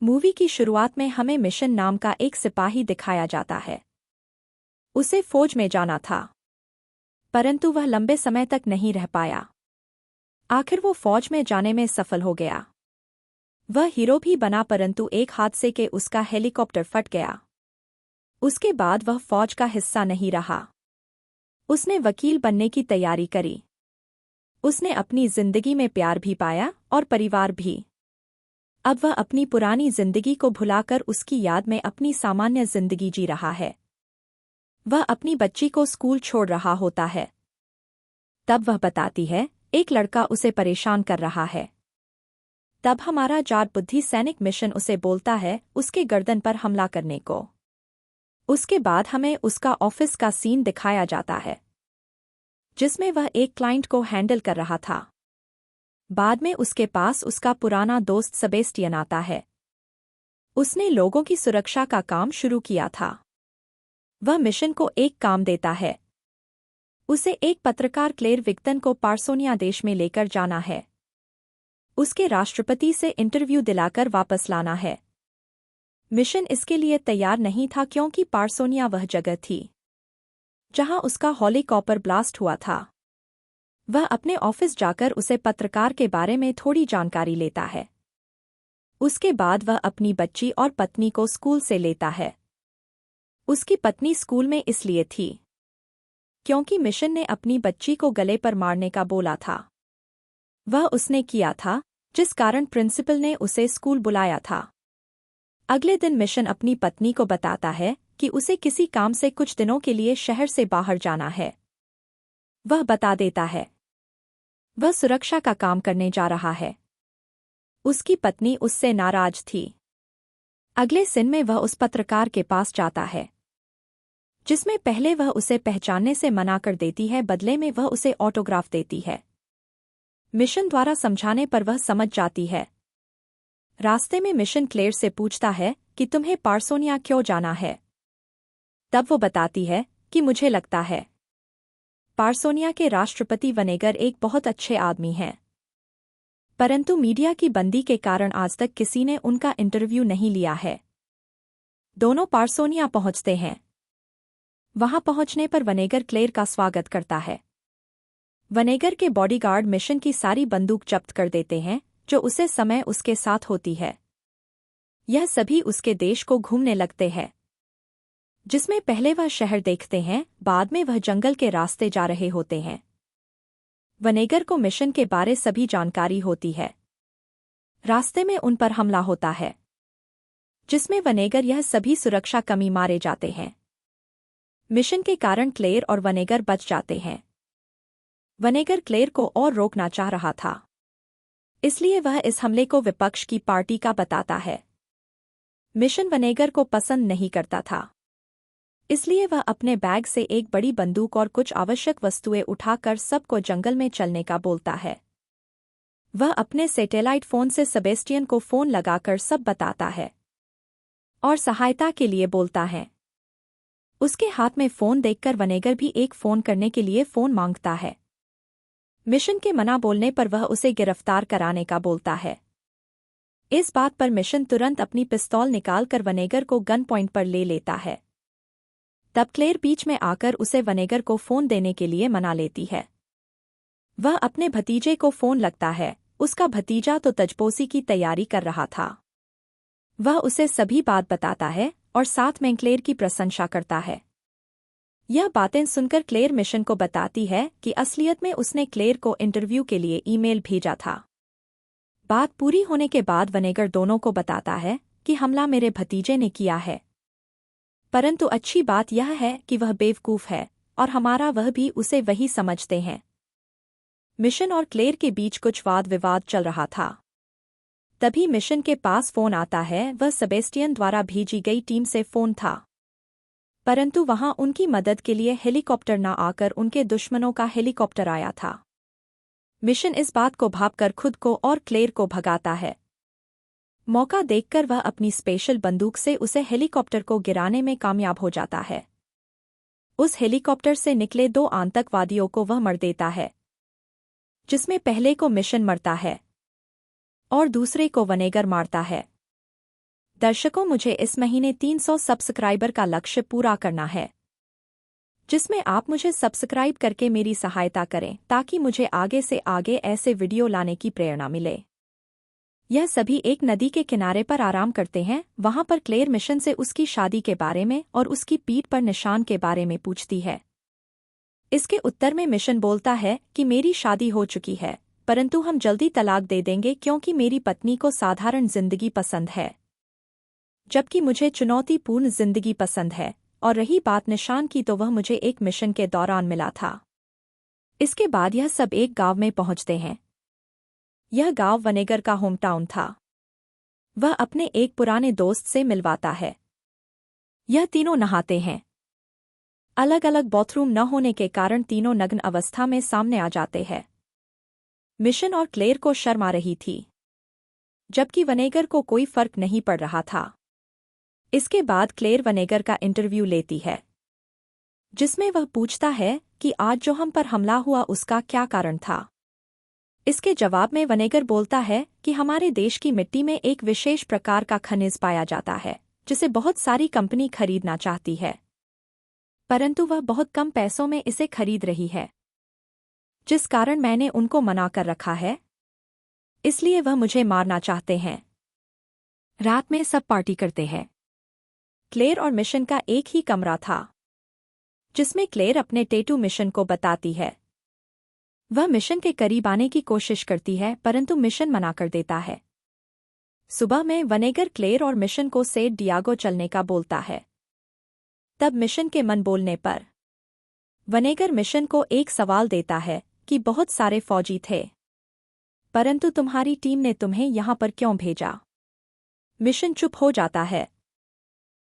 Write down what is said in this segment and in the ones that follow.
Movie की शुरुआत में हमें मिशन नाम का एक सिपाही दिखाया जाता है। उसे फौज में जाना था, परंतु वह लंबे समय तक नहीं रह पाया। आखिर वो फौज में जाने में सफल हो गया। वह हीरो भी बना, परंतु एक हादसे के उसका हेलीकॉप्टर फट गया। उसके बाद वह फौज का हिस्सा नहीं रहा। उसने वकील बनने की तैयारी करी। उसने अपनी जिंदगी में प्यार भी पाया और परिवार भी। अब वह अपनी पुरानी जिंदगी को भुलाकर उसकी याद में अपनी सामान्य जिंदगी जी रहा है। वह अपनी बच्ची को स्कूल छोड़ रहा होता है। तब वह बताती है, एक लड़का उसे परेशान कर रहा है। तब हमारा जाट बुद्धि सैनिक मिशन उसे बोलता है उसके गर्दन पर हमला करने को। उसके बाद हमें उसका ऑफिस का सीन दिखाया जाता है, जिसमें वह एक क्लाइंट को हैंडल कर रहा था। बाद में उसके पास उसका पुराना दोस्त सेबेस्टियन आता है। उसने लोगों की सुरक्षा का काम शुरू किया था। वह मिशन को एक काम देता है। उसे एक पत्रकार क्लेर विक्टन को पार्सोनिया देश में लेकर जाना है। उसके राष्ट्रपति से इंटरव्यू दिलाकर वापस लाना है। मिशन इसके लिए तैयार नहीं था, क्योंकि पार्सोनिया वह जगह थी जहां उसका हेलीकॉप्टर ब्लास्ट हुआ था। वह अपने ऑफिस जाकर उसे पत्रकार के बारे में थोड़ी जानकारी लेता है। उसके बाद वह अपनी बच्ची और पत्नी को स्कूल से लेता है। उसकी पत्नी स्कूल में इसलिए थी क्योंकि मिशन ने अपनी बच्ची को गले पर मारने का बोला था। वह उसने किया था, जिस कारण प्रिंसिपल ने उसे स्कूल बुलाया था। अगले दिन मिशन अपनी पत्नी को बताता है कि उसे किसी काम से कुछ दिनों के लिए शहर से बाहर जाना है। वह बता देता है वह सुरक्षा का काम करने जा रहा है। उसकी पत्नी उससे नाराज थी। अगले सीन में वह उस पत्रकार के पास जाता है, जिसमें पहले वह उसे पहचानने से मना कर देती है, बदले में वह उसे ऑटोग्राफ देती है। मिशन द्वारा समझाने पर वह समझ जाती है। रास्ते में मिशन क्लेर से पूछता है कि तुम्हें पार्सोनिया क्यों जाना है। तब वो बताती है कि मुझे लगता है पार्सोनिया के राष्ट्रपति वनेगर एक बहुत अच्छे आदमी हैं, परंतु मीडिया की बंदी के कारण आज तक किसी ने उनका इंटरव्यू नहीं लिया है। दोनों पार्सोनिया पहुंचते हैं। वहां पहुंचने पर वनेगर क्लेर का स्वागत करता है। वनेगर के बॉडीगार्ड मिशन की सारी बंदूक जब्त कर देते हैं, जो उसे समय उसके साथ होती है। यह सभी उसके देश को घूमने लगते हैं, जिसमें पहले वह शहर देखते हैं, बाद में वह जंगल के रास्ते जा रहे होते हैं। वनेगर को मिशन के बारे सभी जानकारी होती है। रास्ते में उन पर हमला होता है, जिसमें वनेगर यह सभी सुरक्षा कमी मारे जाते हैं। मिशन के कारण क्लेर और वनेगर बच जाते हैं। वनेगर क्लेर को और रोकना चाह रहा था, इसलिए वह इस हमले को विपक्ष की पार्टी का बताता है। मिशन वनेगर को पसंद नहीं करता था, इसलिए वह अपने बैग से एक बड़ी बंदूक और कुछ आवश्यक वस्तुएं उठाकर सबको जंगल में चलने का बोलता है। वह अपने सैटेलाइट फोन से सेबेस्टियन को फोन लगाकर सब बताता है और सहायता के लिए बोलता है। उसके हाथ में फोन देखकर वनेगर भी एक फोन करने के लिए फोन मांगता है। मिशन के मना बोलने पर वह उसे गिरफ्तार कराने का बोलता है। इस बात पर मिशन तुरंत अपनी पिस्तौल निकालकर वनेगर को गन पॉइंट पर ले लेता है। तब क्लेर बीच में आकर उसे वनेगर को फोन देने के लिए मना लेती है। वह अपने भतीजे को फोन लगता है। उसका भतीजा तो तजपोसी की तैयारी कर रहा था। वह उसे सभी बात बताता है और साथ में क्लेर की प्रशंसा करता है। यह बातें सुनकर क्लेर मिशन को बताती है कि असलियत में उसने क्लेर को इंटरव्यू के लिए ईमेल भेजा था। बात पूरी होने के बाद वनेगर दोनों को बताता है कि हमला मेरे भतीजे ने किया है, परंतु अच्छी बात यह है कि वह बेवकूफ है और हमारा वह भी उसे वही समझते हैं। मिशन और क्लेर के बीच कुछ वाद विवाद चल रहा था। तभी मिशन के पास फोन आता है। वह सेबेस्टियन द्वारा भेजी गई टीम से फोन था, परंतु वहां उनकी मदद के लिए हेलीकॉप्टर न आकर उनके दुश्मनों का हेलीकॉप्टर आया था। मिशन इस बात को भांपकर खुद को और क्लेर को भगाता है। मौका देखकर वह अपनी स्पेशल बंदूक से उसे हेलीकॉप्टर को गिराने में कामयाब हो जाता है। उस हेलीकॉप्टर से निकले 2 आतंकवादियों को वह मर देता है, जिसमें पहले को मिशन मरता है और दूसरे को वनेगर मारता है। दर्शकों, मुझे इस महीने 300 सब्सक्राइबर का लक्ष्य पूरा करना है, जिसमें आप मुझे सब्सक्राइब करके मेरी सहायता करें ताकि मुझे आगे से आगे ऐसे वीडियो लाने की प्रेरणा मिले। यह सभी एक नदी के किनारे पर आराम करते हैं। वहां पर क्लेयर मिशन से उसकी शादी के बारे में और उसकी पीठ पर निशान के बारे में पूछती है। इसके उत्तर में मिशन बोलता है कि मेरी शादी हो चुकी है, परंतु हम जल्दी तलाक दे देंगे क्योंकि मेरी पत्नी को साधारण जिंदगी पसंद है, जबकि मुझे चुनौतीपूर्ण जिंदगी पसंद है। और रही बात निशान की, तो वह मुझे एक मिशन के दौरान मिला था। इसके बाद यह सब एक गांव में पहुंचते हैं। यह गांव वनेगर का होम टाउन था। वह अपने एक पुराने दोस्त से मिलवाता है। यह तीनों नहाते हैं। अलग अलग बाथरूम न होने के कारण तीनों नग्न अवस्था में सामने आ जाते हैं। मिशन और क्लेयर को शर्म आ रही थी, जबकि वनेगर को कोई फर्क नहीं पड़ रहा था। इसके बाद क्लेयर वनेगर का इंटरव्यू लेती है, जिसमें वह पूछता है कि आज जो हम पर हमला हुआ उसका क्या कारण था। इसके जवाब में वनेगर बोलता है कि हमारे देश की मिट्टी में एक विशेष प्रकार का खनिज पाया जाता है, जिसे बहुत सारी कंपनी खरीदना चाहती है, परंतु वह बहुत कम पैसों में इसे खरीद रही है, जिस कारण मैंने उनको मना कर रखा है। इसलिए वह मुझे मारना चाहते हैं। रात में सब पार्टी करते हैं। क्लेयर और मिशन का एक ही कमरा था, जिसमें क्लेयर अपने टेटू मिशन को बताती है। वह मिशन के करीब आने की कोशिश करती है, परंतु मिशन मना कर देता है। सुबह में वनेगर क्लेयर और मिशन को सेंट डियागो चलने का बोलता है। तब मिशन के मन बोलने पर वनेगर मिशन को एक सवाल देता है कि बहुत सारे फौजी थे, परंतु तुम्हारी टीम ने तुम्हें यहां पर क्यों भेजा। मिशन चुप हो जाता है।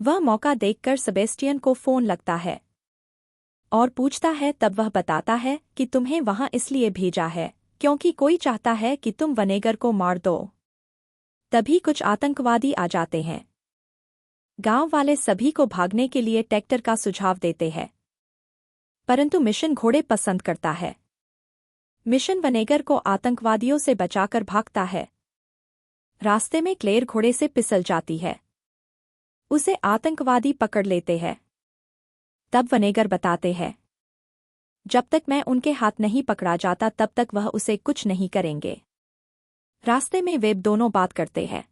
वह मौका देखकर सेबेस्टियन को फोन लगता है और पूछता है। तब वह बताता है कि तुम्हें वहां इसलिए भेजा है क्योंकि कोई चाहता है कि तुम वनेगर को मार दो। तभी कुछ आतंकवादी आ जाते हैं। गांव वाले सभी को भागने के लिए ट्रैक्टर का सुझाव देते हैं, परंतु मिशन घोड़े पसंद करता है। मिशन वनेगर को आतंकवादियों से बचाकर भागता है। रास्ते में क्लेयर घोड़े से फिसल जाती है। उसे आतंकवादी पकड़ लेते हैं। तब वनेगर बताते हैं, जब तक मैं उनके हाथ नहीं पकड़ा जाता तब तक वह उसे कुछ नहीं करेंगे। रास्ते में वे दोनों बात करते हैं।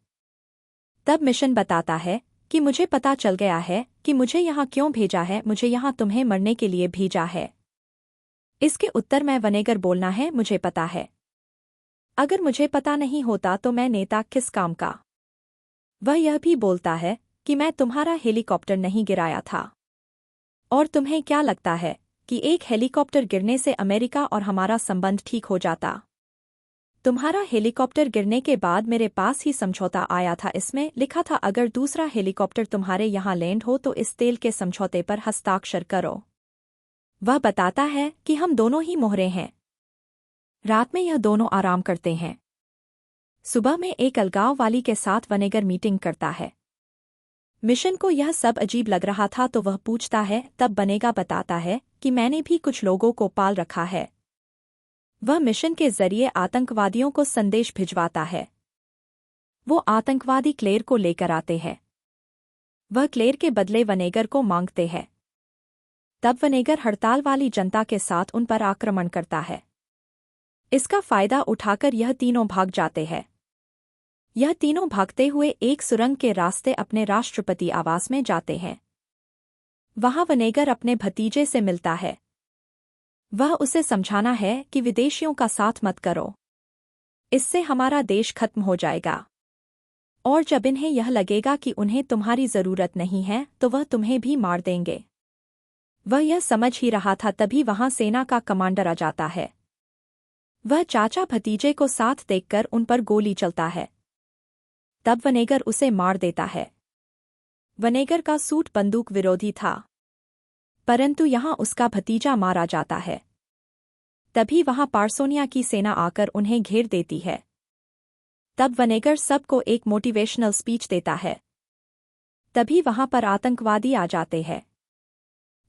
तब मिशन बताता है कि मुझे पता चल गया है कि मुझे यहाँ क्यों भेजा है। मुझे यहाँ तुम्हें मरने के लिए भेजा है। इसके उत्तर में वनेगर बोलना है, मुझे पता है। अगर मुझे पता नहीं होता तो मैं नेता किस काम का। वह यह भी बोलता है कि मैं तुम्हारा हेलीकॉप्टर नहीं गिराया था। और तुम्हें क्या लगता है कि एक हेलीकॉप्टर गिरने से अमेरिका और हमारा संबंध ठीक हो जाता। तुम्हारा हेलीकॉप्टर गिरने के बाद मेरे पास ही समझौता आया था। इसमें लिखा था अगर दूसरा हेलीकॉप्टर तुम्हारे यहाँ लैंड हो तो इस तेल के समझौते पर हस्ताक्षर करो। वह बताता है कि हम दोनों ही मोहरे हैं। रात में यह दोनों आराम करते हैं। सुबह में एक अलगाव वाली के साथ वनेगर मीटिंग करता है। मिशन को यह सब अजीब लग रहा था तो वह पूछता है। तब वनेगर बताता है कि मैंने भी कुछ लोगों को पाल रखा है। वह मिशन के जरिए आतंकवादियों को संदेश भिजवाता है। वो आतंकवादी क्लेयर को लेकर आते हैं। वह क्लेयर के बदले वनेगर को मांगते हैं। तब वनेगर हड़ताल वाली जनता के साथ उन पर आक्रमण करता है। इसका फायदा उठाकर यह तीनों भाग जाते हैं। यह तीनों भागते हुए एक सुरंग के रास्ते अपने राष्ट्रपति आवास में जाते हैं। वहां वनेगर अपने भतीजे से मिलता है। वह उसे समझाना है कि विदेशियों का साथ मत करो, इससे हमारा देश खत्म हो जाएगा। और जब इन्हें यह लगेगा कि उन्हें तुम्हारी जरूरत नहीं है तो वह तुम्हें भी मार देंगे। वह यह समझ ही रहा था तभी वहां सेना का कमांडर आ जाता है। वह चाचा भतीजे को साथ देखकर उन पर गोली चलता है। तब वनेगर उसे मार देता है। वनेगर का सूट बंदूक विरोधी था, परंतु यहाँ उसका भतीजा मारा जाता है। तभी वहां पार्सोनिया की सेना आकर उन्हें घेर देती है। तब वनेगर सबको एक मोटिवेशनल स्पीच देता है। तभी वहां पर आतंकवादी आ जाते हैं।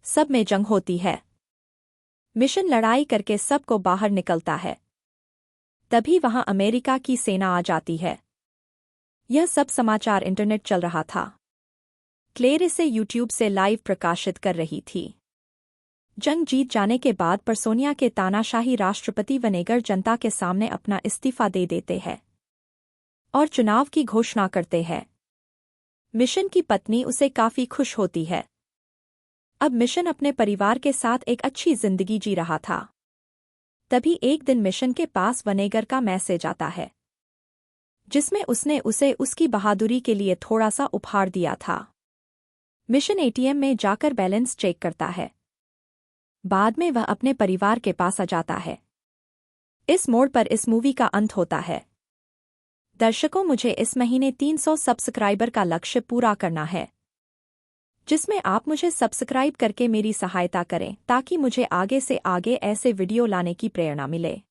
सब में जंग होती है। मिशन लड़ाई करके सबको बाहर निकलता है। तभी वहां अमेरिका की सेना आ जाती है। यह सब समाचार इंटरनेट चल रहा था। क्लेर इसे यूट्यूब से लाइव प्रकाशित कर रही थी। जंग जीत जाने के बाद परसोनिया के तानाशाही राष्ट्रपति वनेगर जनता के सामने अपना इस्तीफा दे देते हैं और चुनाव की घोषणा करते हैं। मिशन की पत्नी उसे काफी खुश होती है। अब मिशन अपने परिवार के साथ एक अच्छी जिंदगी जी रहा था। तभी एक दिन मिशन के पास वनेगर का मैसेज आता है, जिसमें उसने उसे उसकी बहादुरी के लिए थोड़ा सा उपहार दिया था। मिशन एटीएम में जाकर बैलेंस चेक करता है। बाद में वह अपने परिवार के पास आ जाता है। इस मोड़ पर इस मूवी का अंत होता है। दर्शकों, मुझे इस महीने 300 सब्सक्राइबर का लक्ष्य पूरा करना है, जिसमें आप मुझे सब्सक्राइब करके मेरी सहायता करें ताकि मुझे आगे से आगे ऐसे वीडियो लाने की प्रेरणा मिले।